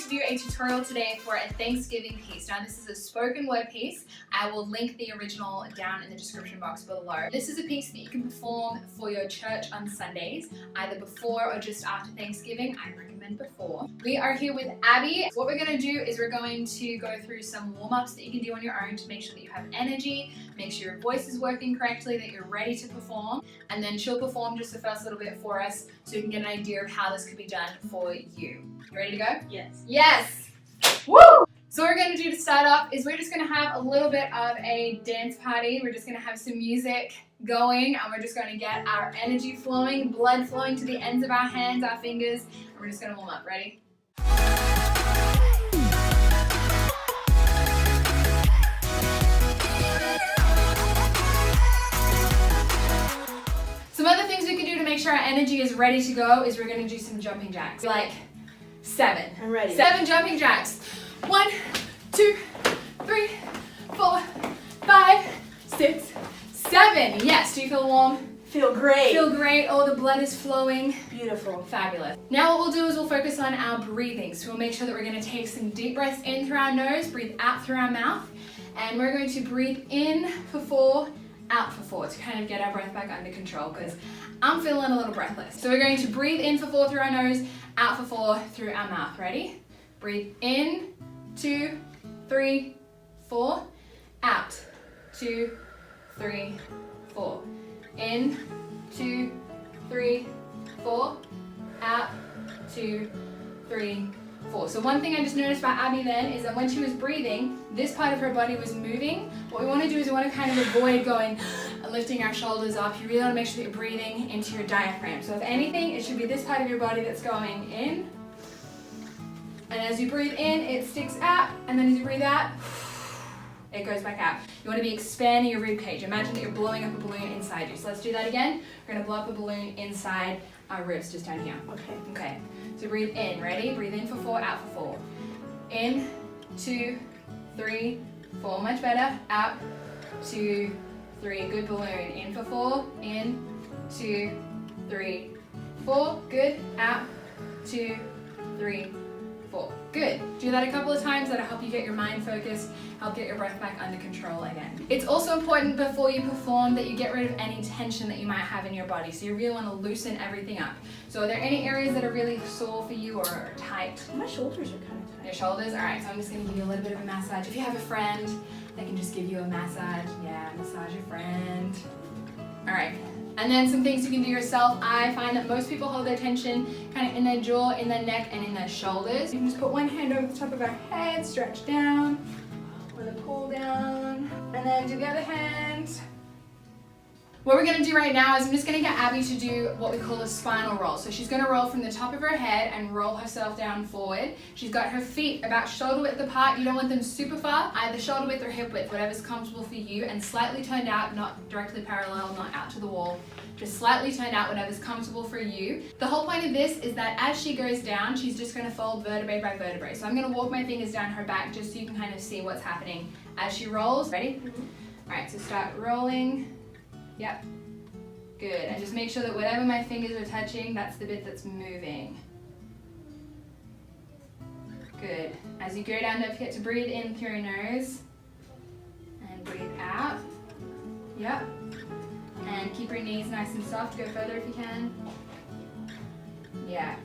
to do a tutorial today for a Thanksgiving piece. Now this is a spoken word piece. I will link the original down in the description box below. This is a piece that you can perform for your church on Sundays, either before or just after Thanksgiving. I recommend before. We are here with Abby. What we're going to do is we're going to go through some warm-ups that you can do on your own to make sure that you have energy, make sure your voice is working correctly, that you're ready to perform, and then she'll perform just the first little bit for us so you can get an idea of how this could be done for you. You ready to go? Yes. Yes! Woo! So what we're going to do to start off is we're just going to have a little bit of a dance party. We're just going to have some music going and we're just going to get our energy flowing, blood flowing to the ends of our hands, our fingers, and we're just going to warm up. Ready? Some other things we can do to make sure our energy is ready to go is we're going to do some jumping jacks. Like 7. I'm ready. 7 jumping jacks. 1, 2, 3, 4, 5, 6, 7. Yes, do you feel warm? Feel great. Feel great. Oh, the blood is flowing. Beautiful. Fabulous. Now what we'll do is we'll focus on our breathing. So we'll make sure that we're going to take some deep breaths in through our nose, breathe out through our mouth, and we're going to breathe in for 4, out for 4 to kind of get our breath back under control because I'm feeling a little breathless. So we're going to breathe in for 4 through our nose, out for 4 through our mouth. Ready? Breathe in, 2, 3, 4, out, 2, 3, 4. In, 2, 3, 4, out, 2, 3, 4. So one thing I just noticed about Abby then is that when she was breathing, this part of her body was moving. What we want to do is we want to kind of avoid going and lifting our shoulders up. You really want to make sure that you're breathing into your diaphragm. So if anything, it should be this part of your body that's going in. And as you breathe in, it sticks out, and then as you breathe out, it goes back out. You want to be expanding your rib cage. Imagine that you're blowing up a balloon inside you. So let's do that again. We're going to blow up a balloon inside our ribs, just down here. Okay. So breathe in. Ready? Breathe in for 4, out for 4. In, 2, 3, 4. Much better. Out, 2, 3. Good balloon. In for 4. In, 2, 3, 4. Good. Out, 2, 3, 4. Good. Do that a couple of times. That'll help you get your mind focused, help get your breath back under control again. It's also important before you perform that you get rid of any tension that you might have in your body. So you really want to loosen everything up. So are there any areas that are really sore for you or tight? My shoulders are kind of tight. Your shoulders? Alright, so I'm just going to give you a little bit of a massage. If you have a friend, they can just give you a massage. Yeah, massage your friend. Alright. And then some things you can do yourself. I find that most people hold their tension kind of in their jaw, in their neck, and in their shoulders. You can just put one hand over the top of our head, stretch down, and then pull down, and then do the other hand. What we're going to do right now is I'm just going to get Abby to do what we call a spinal roll. So she's going to roll from the top of her head and roll herself down forward. She's got her feet about shoulder width apart. You don't want them super far, either shoulder width or hip width, whatever's comfortable for you, and slightly turned out, not directly parallel, not out to the wall. Just slightly turned out, whatever's comfortable for you. The whole point of this is that as she goes down, she's just going to fold vertebrae by vertebrae. So I'm going to walk my fingers down her back just so you can kind of see what's happening as she rolls. Ready? All right, so start rolling. Yep. Good. And just make sure that whatever my fingers are touching, that's the bit that's moving. Good. As you go down, don't forget to breathe in through your nose and breathe out. Yep. And keep your knees nice and soft. Go further if you can. Yeah.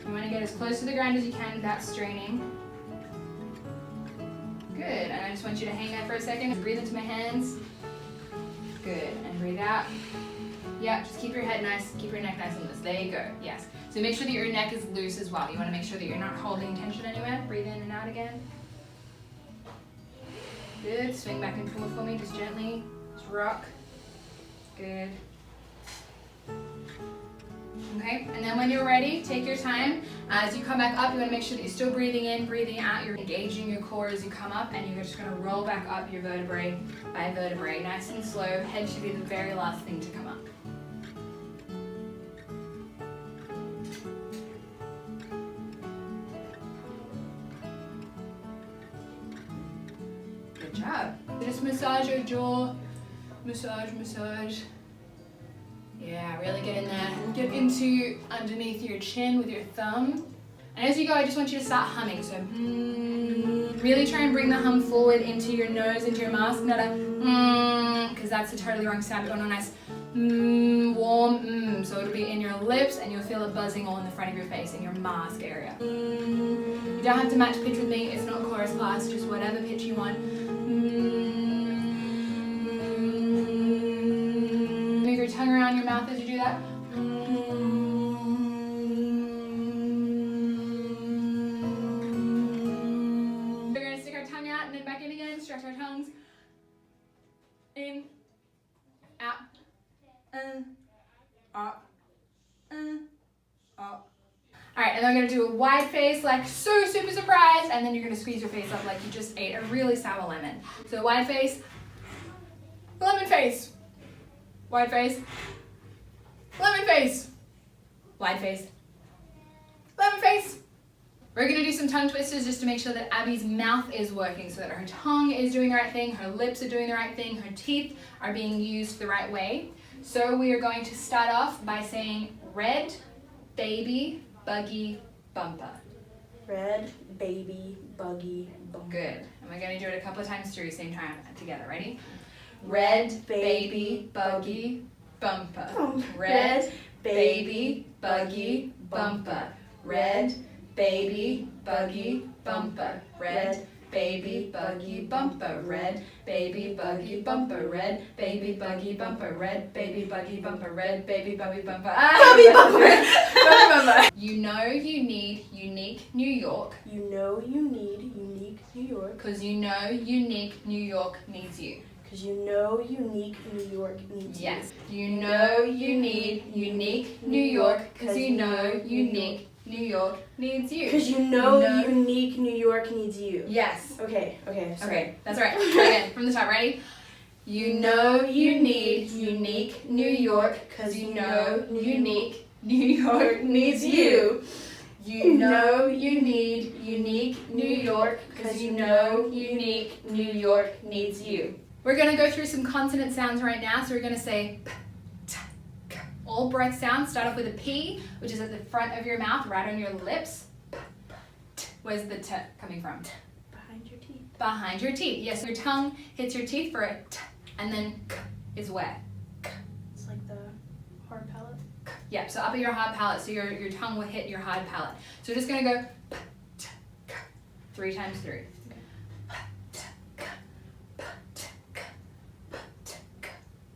You want to get as close to the ground as you can without straining. Good. And I just want you to hang there for a second. Breathe into my hands. Good. And breathe out. Yeah, just keep your head nice, keep your neck nice and loose. There you go. Yes. So make sure that your neck is loose as well. You want to make sure that you're not holding tension anywhere. Breathe in and out again. Good. Swing back and forth for me, just gently. Just rock. Good. Okay, and then when you're ready, take your time. As you come back up, you want to make sure that you're still breathing in, breathing out. You're engaging your core as you come up, and you're just going to roll back up your vertebrae by vertebrae, nice and slow. Head should be the very last thing to come up. Good job. Just massage your jaw. Massage, massage. Yeah, really get in there. Get into underneath your chin with your thumb. And as you go, I just want you to start humming. So really try and bring the hum forward into your nose, into your mask, not a because that's a totally wrong sound. You want a nice warm so it'll be in your lips and you'll feel it buzzing all in the front of your face in your mask area. You don't have to match pitch with me, it's not chorus class, just whatever pitch you want. Move your tongue around your mouth as you do that. We're going to stick our tongue out and then back in again, stretch our tongues. In, out, up, up. Alright, and then we're going to do a wide face, like so super surprised, and then you're going to squeeze your face up like you just ate a really sour lemon. So wide face, lemon face, wide face, lemon face, wide face, lemon face. We're going to do some tongue twisters just to make sure that Abby's mouth is working so that her tongue is doing the right thing, her lips are doing the right thing, her teeth are being used the right way. So we are going to start off by saying red, baby, buggy, bumper. Red, baby, buggy, bumper. Good. And we're going to do it a couple of times through, same time together. Ready? Red, baby, buggy, bumper. Red, baby, buggy, bumper. Red, baby, buggy, bumper. Red, baby, buggy, bumper. Red, baby, buggy, bumper. Red, baby, buggy, bumper. Red, baby, buggy, bumper. Red, baby, buggy, bumper. Buggy bumper. Buggy bumper. You know you need unique New York. You know you need unique New York. Cause you know unique New York needs you. Because you know unique New York needs you. Yes. You know you need unique New York. Cause you know unique New York needs you. Because you know unique New York needs you. Yes. Okay, sorry. Okay, that's right. Try again from the top. Ready? You know you need unique New York because you know unique New York needs you. You know you need unique New York because you know unique New York needs you. We're going to go through some consonant sounds right now. So we're going to say p, t, k. All breath sounds start off with a P, which is at the front of your mouth, right on your lips. P, t. Where's the T coming from? Behind your teeth. Behind your teeth. Yes, your tongue hits your teeth for a T, and then K is where? K. It's like the hard palate. K. Yeah, so up at your hard palate, so your tongue will hit your hard palate. So we're just going to go P, T, K, 3 times through.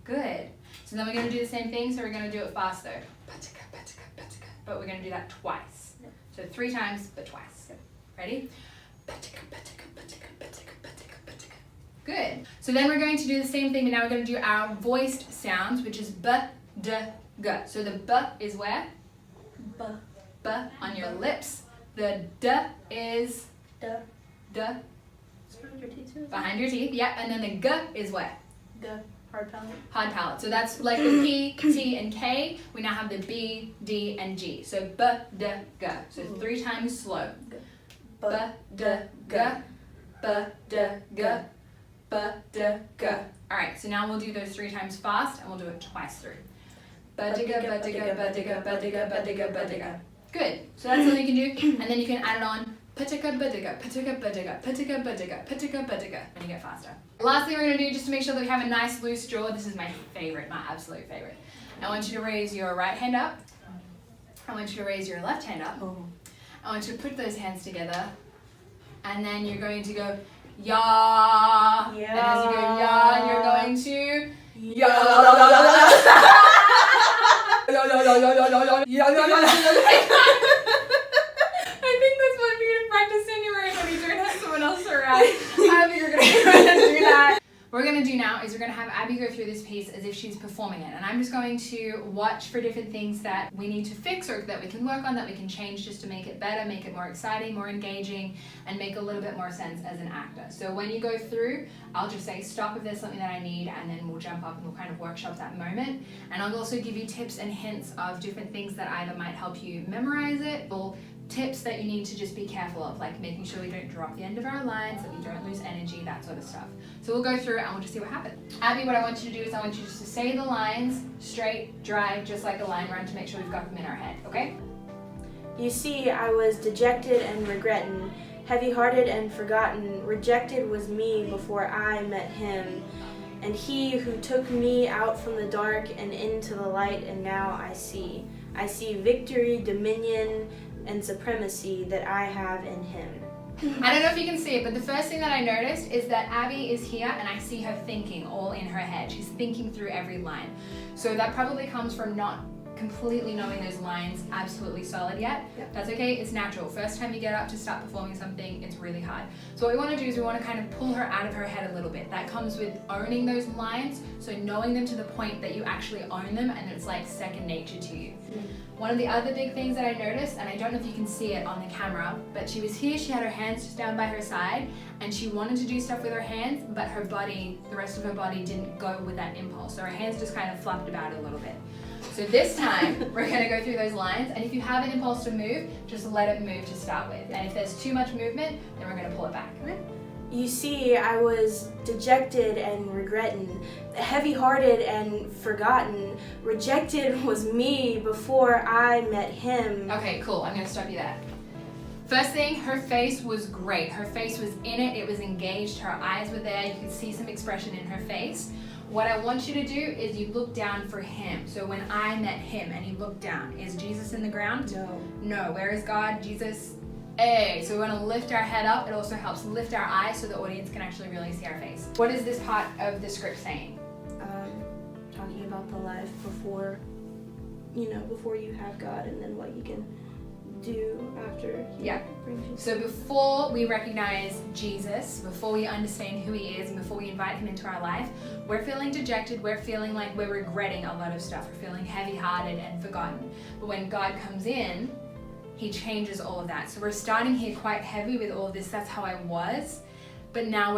Good. So then we're going to do the same thing, so we're going to do it faster. But we're going to do that twice. So 3 times, but twice. Ready? Good. So then we're going to do the same thing, but now we're going to do our voiced sounds, which is b, d, g. So the b is where? B. B on your lips. The d is D. d It's behind your teeth too. behind your teeth. Yep. And then the g is where? G. Hard palate. Hard palate. So that's like the P, T, and K. We now have the B, D, and G. So b, d, g. So 3 times slow. B, d, g. B, d, g. B, d, g. All right. So now we'll do those 3 times fast, and we'll do it twice through. Ba-digga, ba-digga, ba-digga, ba-digga, ba-digga, ba-digga. Good. So that's all you can do, and then you can add it on. Patika badiga, patika badiga, patika badiga, patika badiga, when you get faster. Last thing we're going to do, just to make sure that we have a nice loose jaw, this is my favorite, my absolute favorite. I want you to raise your right hand up. I want you to raise your left hand up. I want you to put those hands together, and then you're going to go, ya. And as you go, ya, you're going to, I think that's one for you to practice anywhere when you don't have someone else around. I think you're going to do that. What we're going to do now is we're going to have Abby go through this piece as if she's performing it. And I'm just going to watch for different things that we need to fix or that we can work on, that we can change just to make it better, make it more exciting, more engaging, and make a little bit more sense as an actor. So when you go through, I'll just say stop if there's something that I need, and then we'll jump up and we'll kind of workshop that moment. And I'll also give you tips and hints of different things that either might help you memorize it, or tips that you need to just be careful of, like making sure we don't drop the end of our lines, that we don't lose energy, that sort of stuff. So we'll go through it and we'll just see what happens. Abby, what I want you to do is I want you just to say the lines straight, dry, just like a line run, to make sure we've got them in our head, okay? You see, I was dejected and regrettin, heavy-hearted and forgotten. Rejected was me before I met him, and he who took me out from the dark and into the light, and now I see. I see victory, dominion, and supremacy that I have in him. I don't know if you can see it, but the first thing that I noticed is that Abby is here and I see her thinking all in her head. She's thinking through every line. So that probably comes from not completely knowing those lines absolutely solid yet. Yep. That's okay, it's natural. First time you get up to start performing something, it's really hard. So what we want to do is we want to kind of pull her out of her head a little bit. That comes with owning those lines, so knowing them to the point that you actually own them and it's like second nature to you. One of the other big things that I noticed, and I don't know if you can see it on the camera, but she was here, she had her hands just down by her side, and she wanted to do stuff with her hands, but her body, the rest of her body didn't go with that impulse. So her hands just kind of flapped about a little bit. So this time, we're gonna go through those lines, and if you have an impulse to move, just let it move to start with. And if there's too much movement, then we're gonna pull it back. Okay? You see, I was dejected and regrettin, heavy-hearted and forgotten. Rejected was me before I met him. Okay, cool, I'm gonna stop you there. First thing, her face was great. Her face was in it, it was engaged, her eyes were there, you could see some expression in her face. What I want you to do is you look down for him. So when I met him and you look down, is Jesus in the ground? No. No, where is God? Jesus? Hey, so we want to lift our head up. It also helps lift our eyes so the audience can actually really see our face. What is this part of the script saying? Talking about the life before, before you have God, and then what you can do after he brings you. So before we recognize Jesus, before we understand who he is, and before we invite him into our life, we're feeling dejected, we're feeling like we're regretting a lot of stuff, we're feeling heavy-hearted and forgotten. But when God comes in, he changes all of that. So we're starting here quite heavy with all of this, that's how I was, but now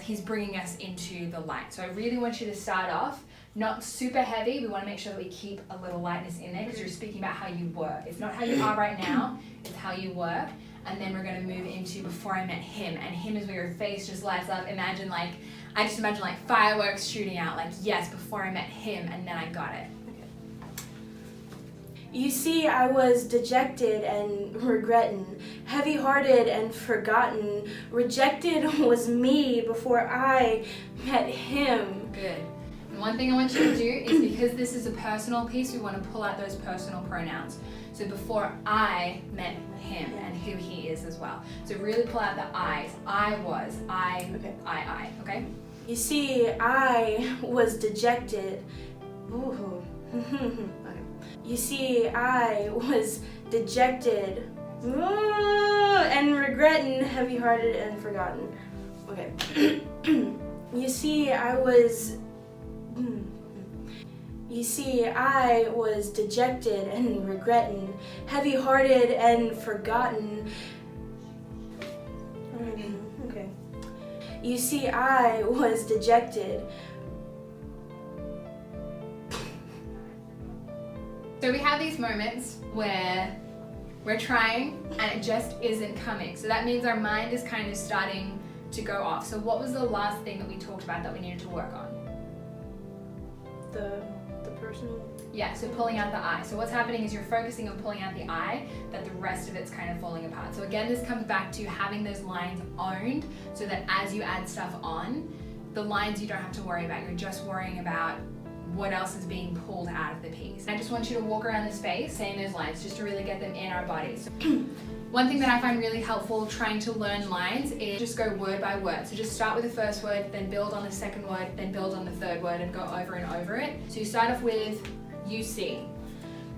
he's bringing us into the light. So I really want you to start off not super heavy. We want to make sure that we keep a little lightness in there because you're speaking about how you were. It's not how you are right now, it's how you were. And then we're going to move into before I met him. And him is where your face just lights up. I just imagine like fireworks shooting out, like yes, before I met him, and then I got it. You see, I was dejected and regrettin, heavy-hearted and forgotten. Rejected was me before I met him. Good. And one thing I want you to do is, because this is a personal piece, we want to pull out those personal pronouns. So before I met him and who he is as well. So really pull out the I's. I was, I, okay? You see, I was dejected. Ooh. You see, I was dejected and regrettin, heavy-hearted and forgotten. Okay. You see, I was dejected and regrettin, heavy-hearted and forgotten. Okay. You see, I was dejected. So we have these moments where we're trying and it just isn't coming. So that means our mind is kind of starting to go off. So what was the last thing that we talked about that we needed to work on? The personal? Yeah, so pulling out the I. So what's happening is you're focusing on pulling out the I, that the rest of it's kind of falling apart. So again, this comes back to having those lines owned so that as you add stuff on, the lines you don't have to worry about. You're just worrying about what else is being pulled out of the piece. I just want you to walk around the space saying those lines just to really get them in our bodies. One thing that I find really helpful trying to learn lines is just go word by word. So just start with the first word, then build on the second word, then build on the third word and go over and over it. So you start off with you see.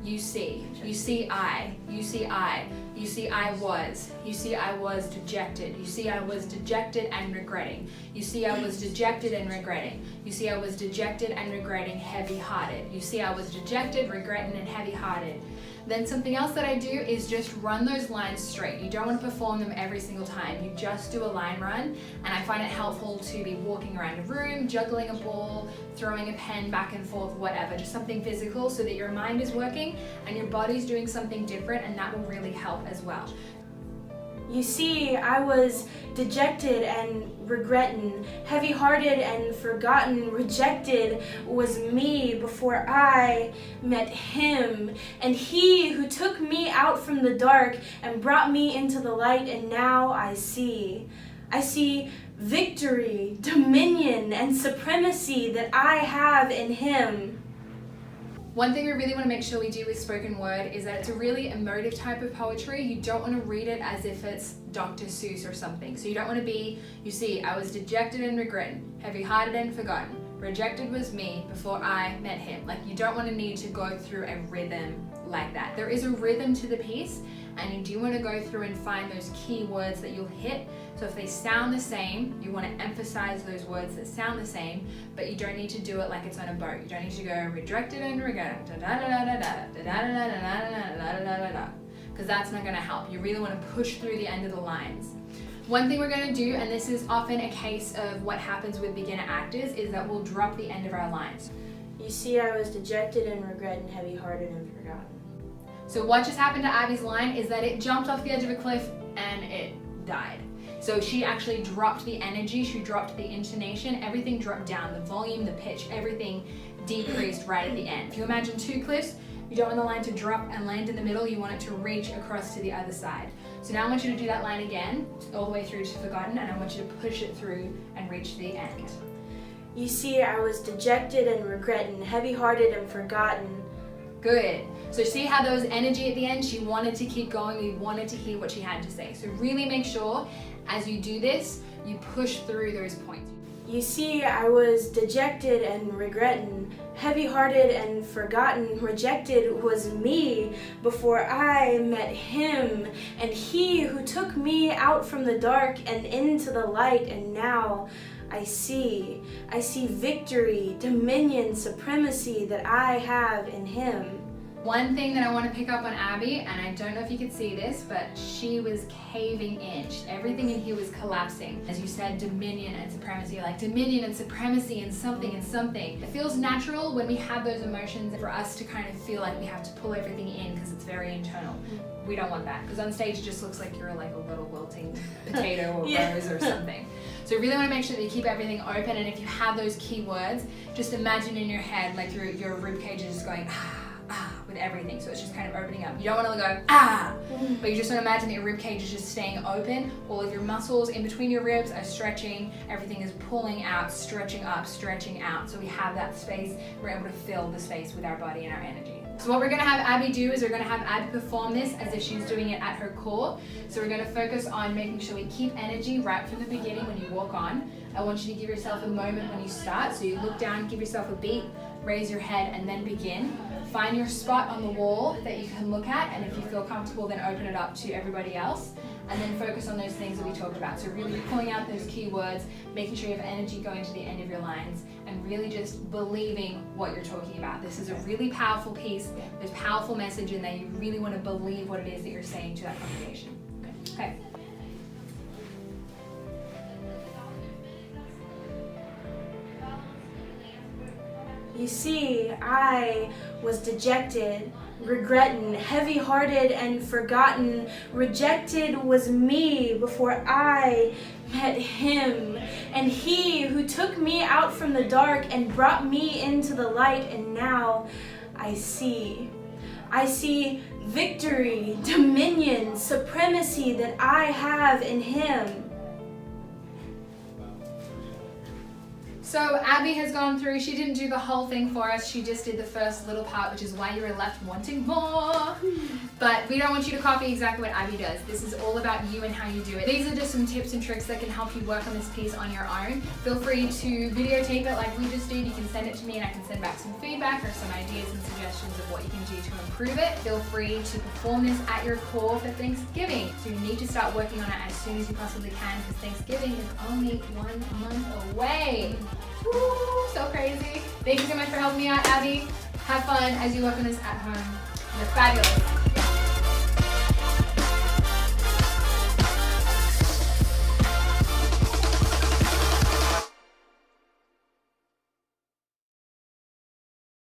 You see I, you see I, you see I was, you see I was dejected, you see I was dejected and regretting, you see I was dejected and regretting, you see I was dejected and regretting, heavy-hearted, you see I was dejected, regretting and heavy-hearted. Then something else that I do is just run those lines straight. You don't want to perform them every single time. You just do a line run, and I find it helpful to be walking around a room, juggling a ball, throwing a pen back and forth, whatever, just something physical so that your mind is working and your body's doing something different, and that will really help as well. You see, I was dejected and regrettin, heavy-hearted and forgotten. Rejected was me before I met him, and he who took me out from the dark and brought me into the light, and now I see victory, dominion, and supremacy that I have in him. One thing we really want to make sure we do with spoken word is that it's a really emotive type of poetry. You don't want to read it as if it's Dr. Seuss or something. So you don't want to be, you see, I was dejected and regrettin, heavy-hearted and forgotten. Rejected was me before I met him. Like, you don't want to need to go through a rhythm like that. There is a rhythm to the piece, and you do want to go through and find those key words that you'll hit. So if they sound the same, you want to emphasize those words that sound the same, but you don't need to do it like it's on a boat. You don't need to go rejected and regretted, because that's not going to help. You really want to push through the end of the lines. One thing we're going to do, and this is often a case of what happens with beginner actors, is that we'll drop the end of our lines. You see, I was dejected and regrettin, heavy-hearted and forgotten. So what just happened to Abby's line is that it jumped off the edge of a cliff and it died. So she actually dropped the energy, she dropped the intonation, everything dropped down, the volume, the pitch, everything decreased right at the end. If you imagine two cliffs, you don't want the line to drop and land in the middle, you want it to reach across to the other side. So now I want you to do that line again, all the way through to forgotten, and I want you to push it through and reach the end. You see, I was dejected and regrettin, heavy-hearted and forgotten. Good. So see how there was energy at the end? She wanted to keep going. We wanted to hear what she had to say. So really make sure as you do this, you push through those points. You see, I was dejected and regrettin, heavy-hearted and forgotten. Rejected was me before I met him, and he who took me out from the dark and into the light, and now I see victory, dominion, supremacy that I have in him. One thing that I want to pick up on Abby, and I don't know if you could see this, but she was caving in. Everything in here was collapsing. As you said, dominion and supremacy, like dominion and supremacy and something and something. It feels natural when we have those emotions for us to kind of feel like we have to pull everything in because it's very internal. We don't want that, because on stage it just looks like you're like a little wilting potato or rose or something. So you really want to make sure that you keep everything open, and if you have those key words, just imagine in your head like your rib cage is just going with everything, so it's just kind of opening up. You don't want to go but you just want to imagine that your rib cage is just staying open. All of your muscles in between your ribs are stretching, everything is pulling out, stretching up, stretching out, so we have that space. We're able to fill the space with our body and our energy. So what we're going to have Abby do is we're going to have Abby perform this as if she's doing it at her core. So we're going to focus on making sure we keep energy right from the beginning when you walk on. I want you to give yourself a moment when you start. So you look down, give yourself a beat, raise your head, and then begin. Find your spot on the wall that you can look at, and if you feel comfortable, then open it up to everybody else. And then focus on those things that we talked about. So really pulling out those key words, making sure you have energy going to the end of your lines, and really just believing what you're talking about. This is a really powerful piece. There's powerful message in there. You really want to believe what it is that you're saying to that congregation. Okay. You see, I was dejected, regrettin, heavy-hearted and forgotten. Rejected was me before I met him, and he who took me out from the dark and brought me into the light, and now I see victory, dominion, supremacy that I have in him. So Abby has gone through, she didn't do the whole thing for us, she just did the first little part, which is why you were left wanting more. But we don't want you to copy exactly what Abby does. This is all about you and how you do it. These are just some tips and tricks that can help you work on this piece on your own. Feel free to videotape it like we just did. You can send it to me and I can send back some feedback or some ideas and suggestions of what you can do to improve it. Feel free to perform this at your core for Thanksgiving. So you need to start working on it as soon as you possibly can, because Thanksgiving is only 1 month away. Woo, so crazy. Thank you so much for helping me out, Abby. Have fun as you work on this at home. You're fabulous.